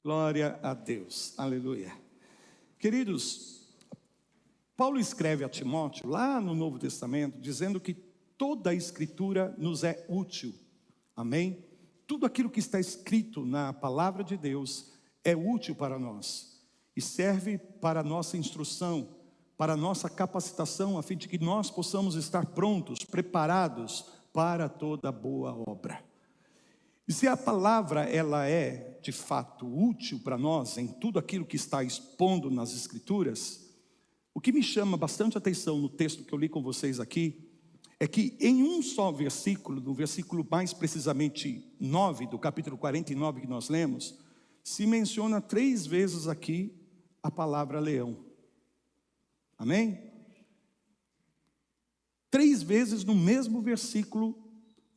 Glória a Deus, aleluia. Queridos, Paulo escreve a Timóteo, lá no Novo Testamento, dizendo que toda a Escritura nos é útil, amém? Tudo aquilo que está escrito na palavra de Deus é útil para nós e serve para a nossa instrução, para a nossa capacitação, a fim de que nós possamos estar prontos, preparados para toda boa obra. E se a palavra ela é de fato útil para nós em tudo aquilo que está expondo nas Escrituras, o que me chama bastante atenção no texto que eu li com vocês aqui é que em um só versículo, no versículo mais precisamente 9 do capítulo 49 que nós lemos, se menciona 3 vezes aqui a palavra leão. Amém? 3 vezes no mesmo versículo,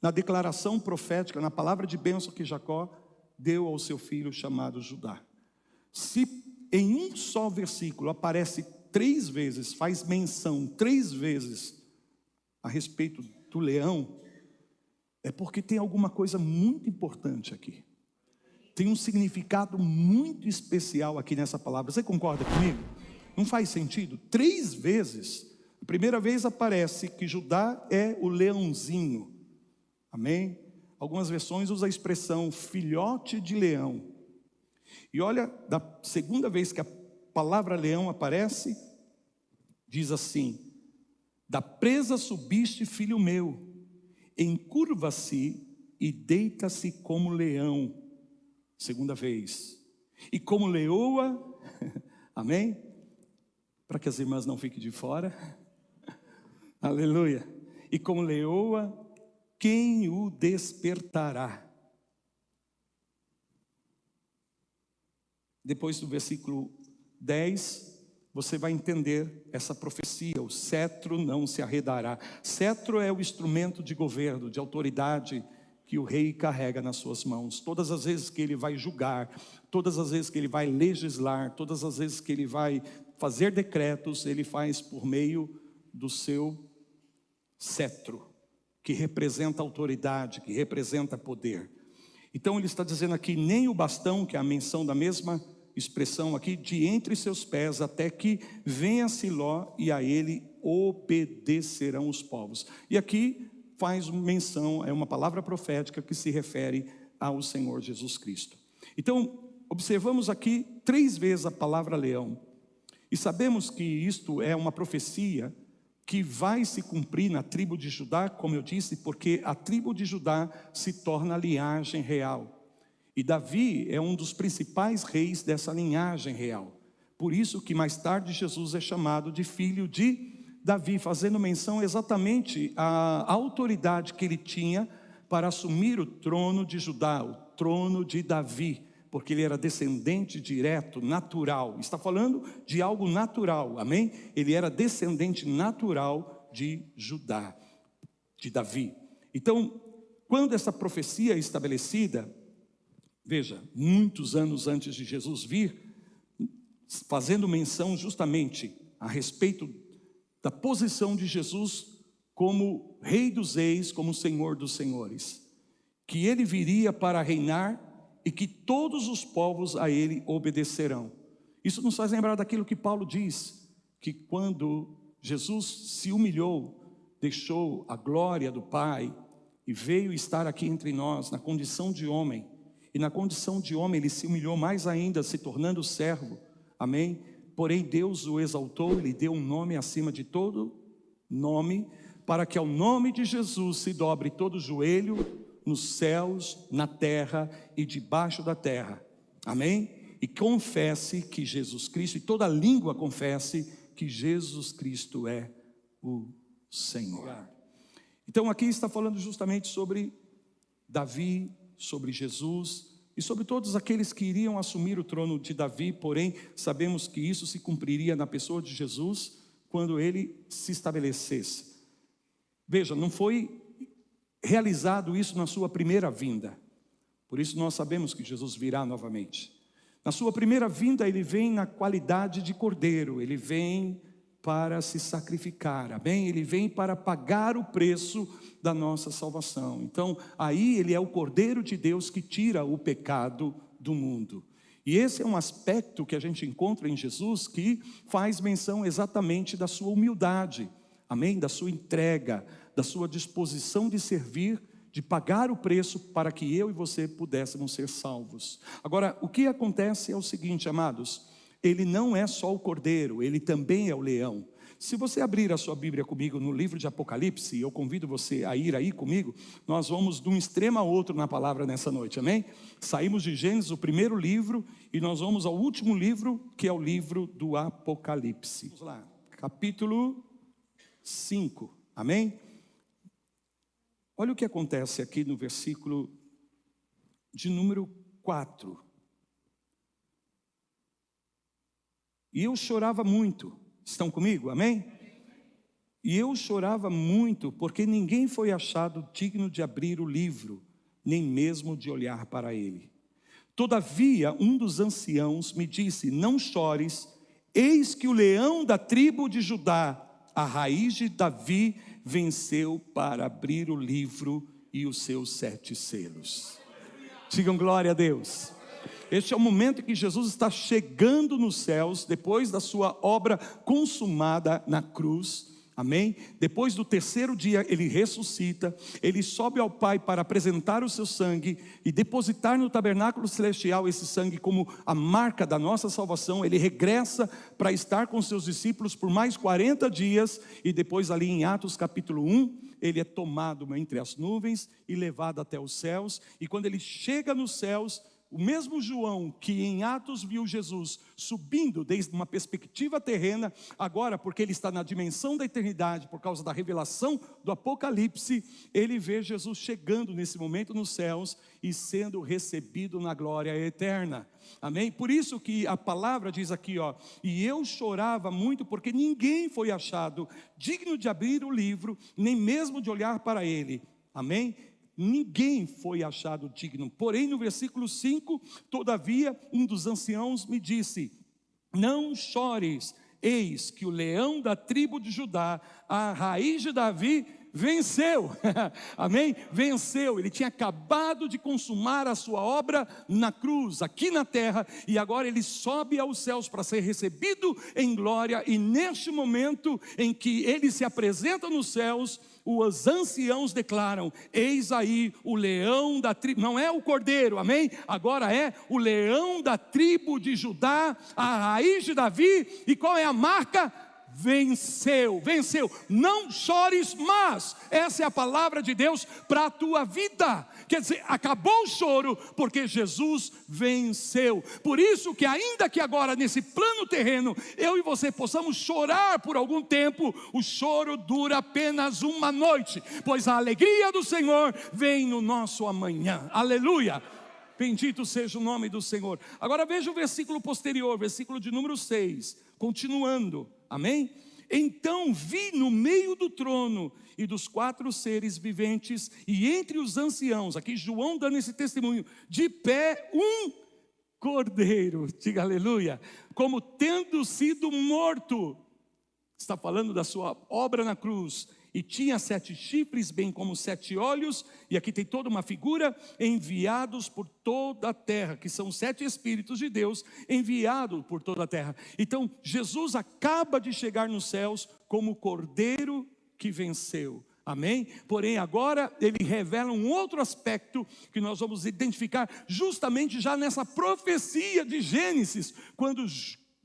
na declaração profética, na palavra de bênção que Jacó deu ao seu filho chamado Judá. Se em um só versículo aparece 3 vezes, faz menção 3 vezes a respeito do leão, é porque tem alguma coisa muito importante aqui. Tem um significado muito especial aqui nessa palavra. Você concorda comigo? Não faz sentido? 3 vezes. A primeira vez aparece que Judá é o leãozinho. Amém? Algumas versões usam a expressão filhote de leão. E olha, da segunda vez que a palavra leão aparece, diz assim: da presa subiste, filho meu, encurva-se e deita-se como leão. Segunda vez. E como leoa, amém? Para que as irmãs não fiquem de fora. Aleluia. E como leoa, quem o despertará? Depois do versículo 10, você vai entender essa profecia. O cetro não se arredará. Cetro é o instrumento de governo, de autoridade que o rei carrega nas suas mãos. Todas as vezes que ele vai julgar, todas as vezes que ele vai legislar, todas as vezes que ele vai fazer decretos, ele faz por meio do seu cetro, que representa autoridade, que representa poder. Então ele está dizendo aqui, nem o bastão, que é a menção da mesma expressão aqui, de entre seus pés, até que venha Siló e a ele obedecerão os povos. E aqui faz menção, é uma palavra profética que se refere ao Senhor Jesus Cristo. Então, observamos aqui 3 vezes a palavra leão. E sabemos que isto é uma profecia que vai se cumprir na tribo de Judá, como eu disse, porque a tribo de Judá se torna a linhagem real. E Davi é um dos principais reis dessa linhagem real. Por isso que mais tarde Jesus é chamado de filho de Davi, fazendo menção exatamente à autoridade que ele tinha para assumir o trono de Judá, o trono de Davi, porque ele era descendente direto, natural. Está falando de algo natural, amém? Ele era descendente natural de Judá, de Davi. Então, quando essa profecia é estabelecida, veja, muitos anos antes de Jesus vir, fazendo menção justamente a respeito da posição de Jesus como Rei dos Reis, como Senhor dos Senhores, que ele viria para reinar e que todos os povos a ele obedecerão. Isso nos faz lembrar daquilo que Paulo diz, que quando Jesus se humilhou, deixou a glória do Pai e veio estar aqui entre nós na condição de homem, e na condição de homem ele se humilhou mais ainda, se tornando servo, amém? Porém Deus o exaltou, ele deu um nome acima de todo nome, para que ao nome de Jesus se dobre todo joelho, nos céus, na terra e debaixo da terra, amém? E confesse que Jesus Cristo, e toda língua confesse que Jesus Cristo é o Senhor. Então aqui está falando justamente sobre Davi, sobre Jesus e sobre todos aqueles que iriam assumir o trono de Davi, porém sabemos que isso se cumpriria na pessoa de Jesus quando ele se estabelecesse. Veja, não foi realizado isso na sua primeira vinda, por isso nós sabemos que Jesus virá novamente. Na sua primeira vinda ele vem na qualidade de cordeiro, ele vem para se sacrificar, amém? Ele vem para pagar o preço da nossa salvação. Então aí ele é o Cordeiro de Deus que tira o pecado do mundo. E esse é um aspecto que a gente encontra em Jesus, que faz menção exatamente da sua humildade, amém? Da sua entrega, da sua disposição de servir, de pagar o preço para que eu e você pudéssemos ser salvos. Agora, o que acontece é o seguinte, amados, ele não é só o cordeiro, ele também é o leão. Se você abrir a sua Bíblia comigo no livro de Apocalipse, eu convido você a ir aí comigo, nós vamos de um extremo a outro na palavra nessa noite, amém? Saímos de Gênesis, o primeiro livro, e nós vamos ao último livro, que é o livro do Apocalipse. Vamos lá, capítulo 5, amém? Olha o que acontece aqui no versículo de número 4. E eu chorava muito. Estão comigo? Amém? E eu chorava muito, porque ninguém foi achado digno de abrir o livro, nem mesmo de olhar para ele. Todavia, um dos anciãos me disse: não chores, eis que o leão da tribo de Judá, a raiz de Davi, venceu para abrir o livro e os seus 7 selos. Digam glória a Deus. Este é o momento em que Jesus está chegando nos céus, depois da sua obra consumada na cruz, amém? Depois do terceiro dia ele ressuscita, ele sobe ao Pai para apresentar o seu sangue e depositar no tabernáculo celestial esse sangue como a marca da nossa salvação. Ele regressa para estar com seus discípulos por mais 40 dias e depois ali em Atos capítulo 1, ele é tomado entre as nuvens e levado até os céus. E quando ele chega nos céus, o mesmo João que em Atos viu Jesus subindo desde uma perspectiva terrena, agora porque ele está na dimensão da eternidade, por causa da revelação do Apocalipse, ele vê Jesus chegando nesse momento nos céus e sendo recebido na glória eterna, amém? Por isso que a palavra diz aqui, ó, e eu chorava muito porque ninguém foi achado digno de abrir o livro, nem mesmo de olhar para ele, amém? Ninguém foi achado digno. Porém, no versículo 5, todavia, um dos anciãos me disse: não chores, eis que o leão da tribo de Judá, a raiz de Davi, venceu. Amém? Venceu. Ele tinha acabado de consumar a sua obra na cruz, aqui na terra, e agora ele sobe aos céus para ser recebido em glória. E neste momento em que ele se apresenta nos céus, os anciãos declaram: eis aí o leão da tribo, não é o cordeiro, amém? Agora é o leão da tribo de Judá, a raiz de Davi. E qual é a marca? Venceu, venceu. Não chores mais. Essa é a palavra de Deus para a tua vida. Quer dizer, acabou o choro, porque Jesus venceu. Por isso que ainda que agora nesse plano terreno eu e você possamos chorar por algum tempo, o choro dura apenas uma noite, pois a alegria do Senhor vem no nosso amanhã. Aleluia. Bendito seja o nome do Senhor. Agora veja o versículo posterior, versículo de número 6, continuando, amém? Então vi no meio do trono e dos 4 seres viventes e entre os anciãos, aqui João dando esse testemunho, de pé um cordeiro, diga aleluia, como tendo sido morto. Está falando da sua obra na cruz. E tinha 7 chifres, bem como 7 olhos, e aqui tem toda uma figura, enviados por toda a terra, que são 7 Espíritos de Deus, enviados por toda a terra. Então, Jesus acaba de chegar nos céus, como o cordeiro que venceu, amém? Porém, agora, ele revela um outro aspecto, que nós vamos identificar, justamente já nessa profecia de Gênesis, quando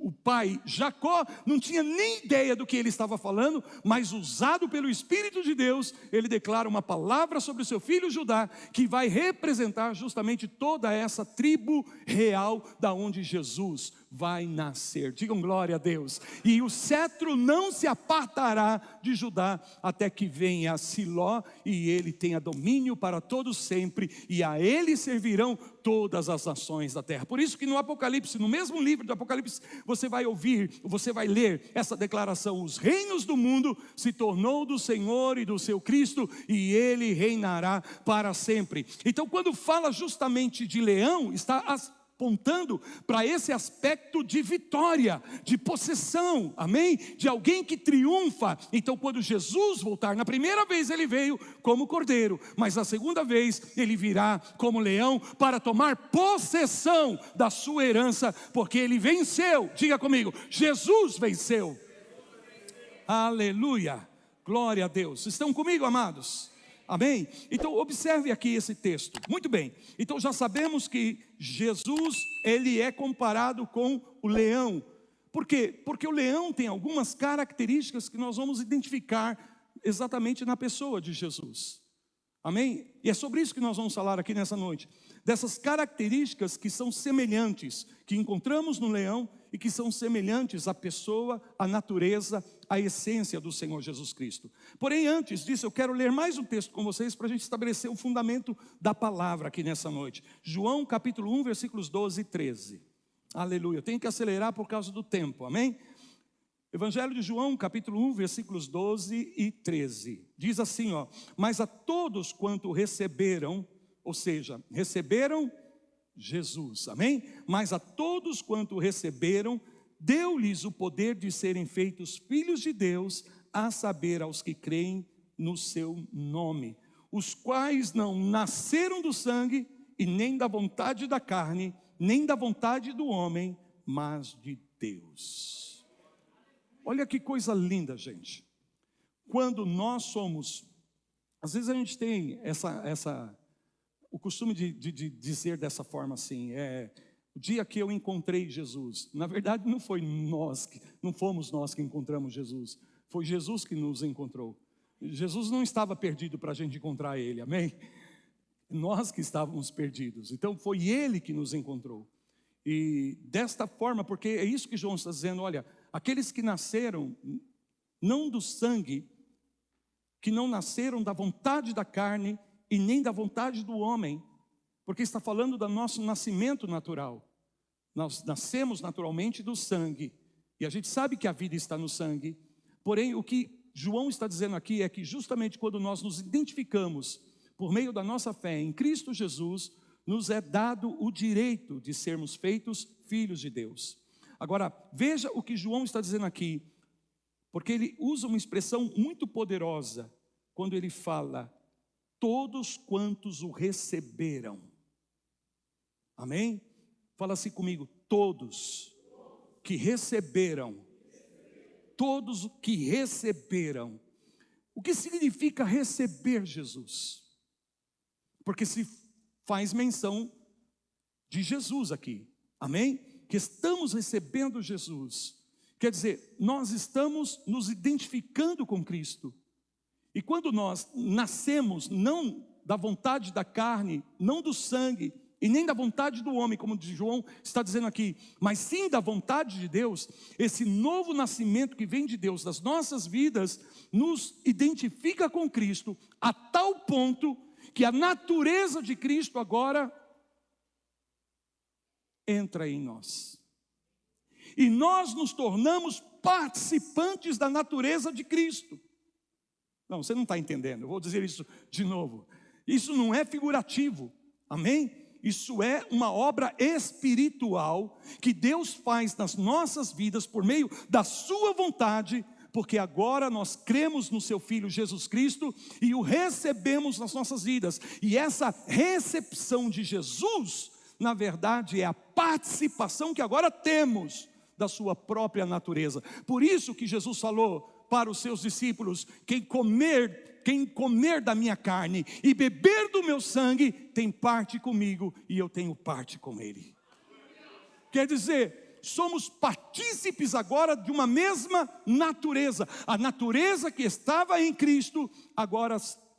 o pai Jacó não tinha nem ideia do que ele estava falando, mas usado pelo Espírito de Deus, ele declara uma palavra sobre o seu filho Judá, que vai representar justamente toda essa tribo real, da onde Jesus vai nascer. Digam glória a Deus. E o cetro não se apartará de Judá, até que venha a Siló, e ele tenha domínio para todos sempre, e a ele servirão todas as nações da terra. Por isso que no Apocalipse, no mesmo livro do Apocalipse, você vai ouvir, você vai ler essa declaração: os reinos do mundo se tornou do Senhor e do seu Cristo, e ele reinará para sempre. Então, quando fala justamente de leão, está apontando para esse aspecto de vitória, de possessão, amém? De alguém que triunfa. Então quando Jesus voltar, na primeira vez ele veio como cordeiro, mas na segunda vez ele virá como leão para tomar possessão da sua herança, porque ele venceu. Diga comigo, Jesus venceu. Aleluia, glória a Deus. Estão comigo, amados? Amém? Então observe aqui esse texto. Muito bem, então já sabemos que Jesus, ele é comparado com o leão. Por quê? Porque o leão tem algumas características que nós vamos identificar exatamente na pessoa de Jesus. Amém? E é sobre isso que nós vamos falar aqui nessa noite. Dessas características que são semelhantes, que encontramos no leão e que são semelhantes à pessoa, à natureza, à essência do Senhor Jesus Cristo. Porém, antes disso, eu quero ler mais um texto com vocês para a gente estabelecer o fundamento da palavra aqui nessa noite. João capítulo 1, versículos 12 e 13. Aleluia, eu tenho que acelerar por causa do tempo, amém? Evangelho de João, capítulo 1, versículos 12 e 13. Diz assim, ó: mas a todos quanto receberam, ou seja, receberam Jesus, amém? Mas a todos quanto receberam, deu-lhes o poder de serem feitos filhos de Deus, a saber, aos que creem no seu nome, os quais não nasceram do sangue, e nem da vontade da carne, nem da vontade do homem, mas de Deus. Olha que coisa linda, gente. Quando nós somos, às vezes a gente tem o costume de dizer dessa forma assim, o dia que eu encontrei Jesus. Na verdade não fomos nós que encontramos Jesus, foi Jesus que nos encontrou. Jesus não estava perdido para a gente encontrar Ele, amém? Nós que estávamos perdidos, então foi Ele que nos encontrou. E desta forma, porque é isso que João está dizendo, olha, aqueles que nasceram não do sangue, que não nasceram da vontade da carne e nem da vontade do homem, porque está falando do nosso nascimento natural. Nós nascemos naturalmente do sangue, e a gente sabe que a vida está no sangue. Porém, o que João está dizendo aqui é que justamente quando nós nos identificamos por meio da nossa fé em Cristo Jesus, nos é dado o direito de sermos feitos filhos de Deus. Agora, veja o que João está dizendo aqui, porque ele usa uma expressão muito poderosa, quando ele fala, todos quantos o receberam. Amém? Fala assim comigo, todos que receberam. Todos que receberam. O que significa receber Jesus? Porque se faz menção de Jesus aqui, amém? Que estamos recebendo Jesus, quer dizer, nós estamos nos identificando com Cristo, e quando nós nascemos, não da vontade da carne, não do sangue, e nem da vontade do homem, como João está dizendo aqui, mas sim da vontade de Deus, esse novo nascimento que vem de Deus das nossas vidas, nos identifica com Cristo, a tal ponto que a natureza de Cristo agora entra em nós. E nós nos tornamos participantes da natureza de Cristo. Não, você não está entendendo, eu vou dizer isso de novo. Isso não é figurativo, amém? Isso é uma obra espiritual que Deus faz nas nossas vidas por meio da sua vontade, porque agora nós cremos no seu Filho Jesus Cristo e o recebemos nas nossas vidas. E essa recepção de Jesus, na verdade, é a participação que agora temos da sua própria natureza. Por isso que Jesus falou para os seus discípulos, quem comer da minha carne e beber do meu sangue, tem parte comigo e eu tenho parte com ele. Quer dizer, somos partícipes agora de uma mesma natureza. A natureza que estava em Cristo, agora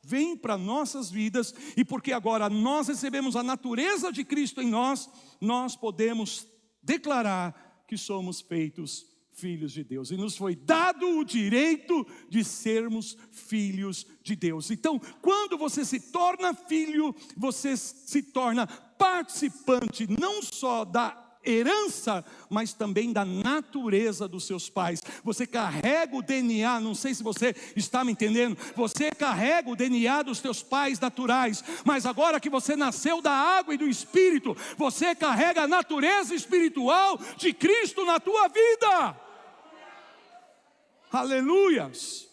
vem para nossas vidas, e porque agora nós recebemos a natureza de Cristo em nós, nós podemos declarar que somos feitos filhos de Deus, e nos foi dado o direito de sermos filhos de Deus. Então, quando você se torna filho, você se torna participante não só da herança, mas também da natureza dos seus pais. Você carrega o DNA, não sei se você está me entendendo, você carrega o DNA dos teus pais naturais, mas agora que você nasceu da água e do Espírito, você carrega a natureza espiritual de Cristo na tua vida. Aleluias!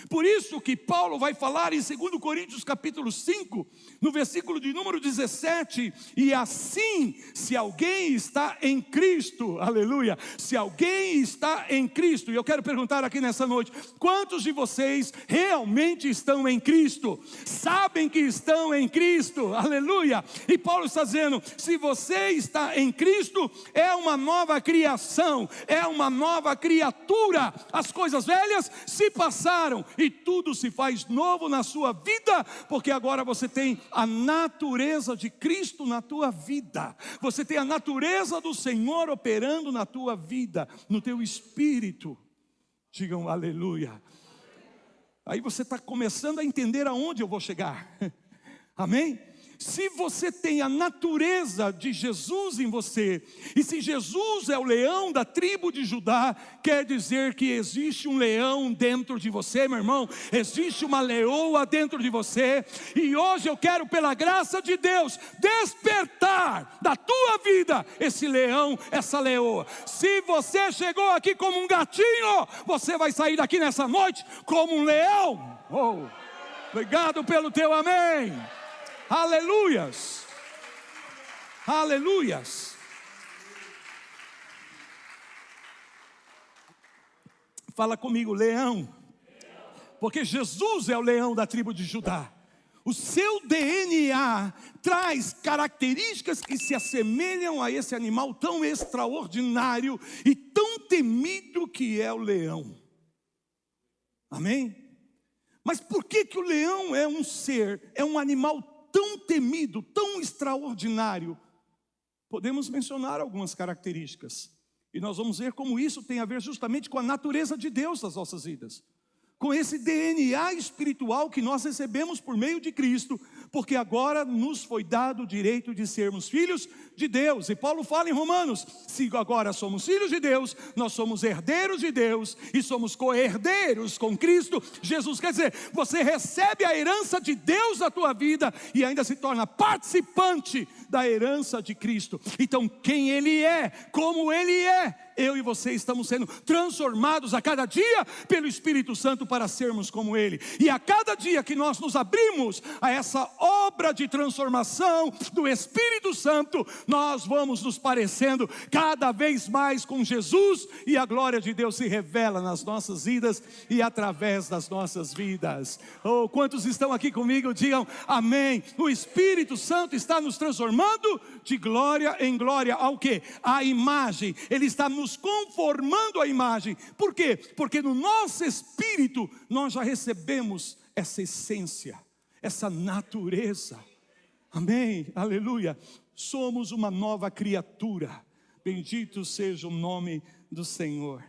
Por isso que Paulo vai falar em 2 Coríntios capítulo 5, no versículo de número 17, e assim, se alguém está em Cristo, aleluia, se alguém está em Cristo, e eu quero perguntar aqui nessa noite, quantos de vocês realmente estão em Cristo? Sabem que estão em Cristo, aleluia, e Paulo está dizendo, se você está em Cristo, é uma nova criação, é uma nova criatura, as coisas velhas se passaram, e tudo se faz novo na sua vida, porque agora você tem a natureza de Cristo na tua vida, você tem a natureza do Senhor operando na tua vida, no teu espírito. Digam aleluia. Aí você está começando a entender aonde eu vou chegar. Amém? Se você tem a natureza de Jesus em você, e se Jesus é o leão da tribo de Judá, quer dizer que existe um leão dentro de você, meu irmão, existe uma leoa dentro de você, e hoje eu quero, pela graça de Deus, despertar da tua vida esse leão, essa leoa. Se você chegou aqui como um gatinho, você vai sair daqui nessa noite como um leão. Oh, obrigado pelo teu amém. Aleluias, aleluias. Fala comigo, leão, porque Jesus é o leão da tribo de Judá. O seu DNA traz características que se assemelham a esse animal tão extraordinário e tão temido que é o leão. Amém? Mas por que que o leão é um ser, é um animal tão temido, tão extraordinário? Podemos mencionar algumas características, e nós vamos ver como isso tem a ver justamente com a natureza de Deus nas nossas vidas, com esse DNA espiritual que nós recebemos por meio de Cristo, porque agora nos foi dado o direito de sermos filhos de Deus. E Paulo fala em Romanos, se agora somos filhos de Deus, nós somos herdeiros de Deus e somos co-herdeiros com Cristo Jesus. Quer dizer, você recebe a herança de Deus na tua vida e ainda se torna participante da herança de Cristo. Então quem Ele é, como Ele é, eu e você estamos sendo transformados a cada dia pelo Espírito Santo para sermos como Ele. E a cada dia que nós nos abrimos a essa obra de transformação do Espírito Santo, nós vamos nos parecendo cada vez mais com Jesus, e a glória de Deus se revela nas nossas vidas e através das nossas vidas. Oh, quantos estão aqui comigo? Digam amém. O Espírito Santo está nos transformando de glória em glória ao quê? A imagem. Ele está nos conformando à imagem. Por quê? Porque no nosso espírito nós já recebemos essa essência, essa natureza. Amém, aleluia. Somos uma nova criatura. Bendito seja o nome do Senhor.